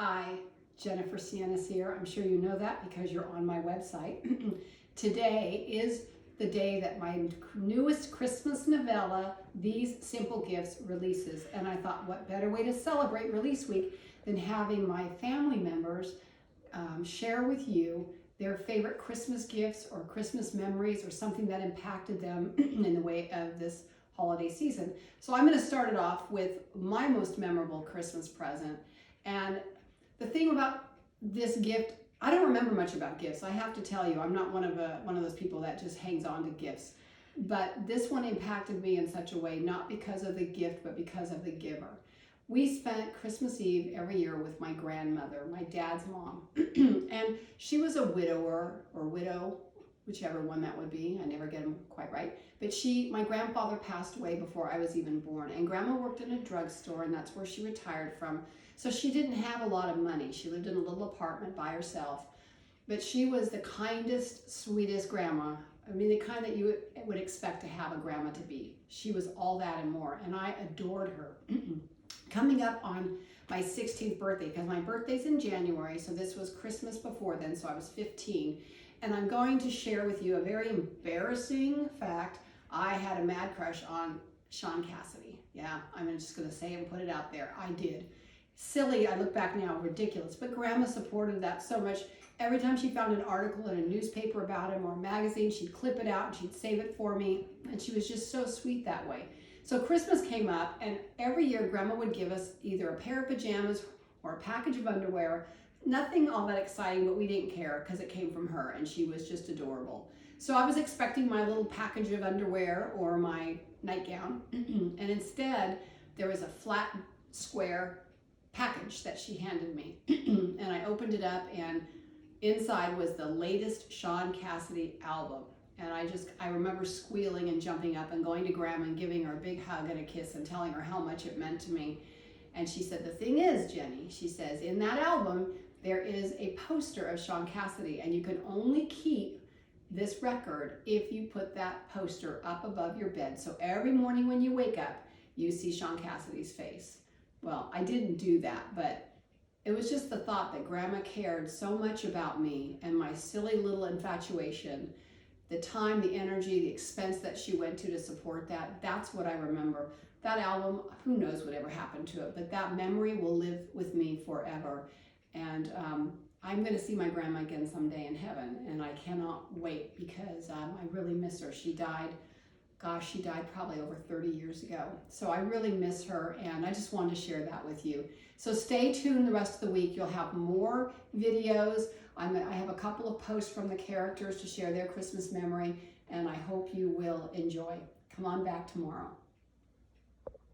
Hi, Jennifer Sienna's here. I'm sure you know that because you're on my website. Today is the day that my newest Christmas novella, These Simple Gifts, releases. And I thought, what better way to celebrate release week than having my family members share with you their favorite Christmas gifts or Christmas memories or something that impacted them in the way of this holiday season. So I'm going to start it off with my most memorable Christmas present. And the thing about this gift, I don't remember much about gifts. I have to tell you, I'm not one of those people that just hangs on to gifts. But this one impacted me in such a way, not because of the gift, but because of the giver. We spent Christmas Eve every year with my grandmother, my dad's mom. And she was a widower or widow, whichever one that would be. I never get them quite right. But my grandfather passed away before I was even born. And Grandma worked in a drugstore, and that's where she retired from. So she didn't have a lot of money. She lived in a little apartment by herself. But she was the kindest, sweetest grandma. I mean, the kind that you would expect to have a grandma to be. She was all that and more. And I adored her. Coming up on my 16th birthday, because my birthday's in January, so this was Christmas before then, so I was 15. And I'm going to share with you a very embarrassing fact. I had a mad crush on Sean Cassidy. Yeah, I'm just going to say and put it out there. I did. Silly, I look back now, ridiculous. But Grandma supported that so much. Every time she found an article in a newspaper about him or a magazine, she'd clip it out and she'd save it for me. And she was just so sweet that way. So Christmas came up, and every year Grandma would give us either a pair of pajamas or a package of underwear. Nothing all that exciting, but we didn't care because it came from her, and she was just adorable. So I was expecting my little package of underwear or my nightgown, and instead there was a flat, square package that she handed me. And I opened it up, and inside was the latest Sean Cassidy album. And I remember squealing and jumping up and going to Grandma and giving her a big hug and a kiss and telling her how much it meant to me. And she said, the thing is, Jenny, she says, in that album, there is a poster of Sean Cassidy, and you can only keep this record if you put that poster up above your bed. So every morning when you wake up, you see Sean Cassidy's face. Well, I didn't do that, but it was just the thought that Grandma cared so much about me and my silly little infatuation. The time, the energy, the expense that she went to support that, that's what I remember. That album, who knows whatever happened to it, but that memory will live with me forever. And I'm going to see my grandma again someday in heaven, and I cannot wait because I really miss her. She died probably over 30 years ago. So I really miss her, and I just wanted to share that with you. So stay tuned the rest of the week. You'll have more videos. I have a couple of posts from the characters to share their Christmas memory, and I hope you will enjoy. Come on back tomorrow.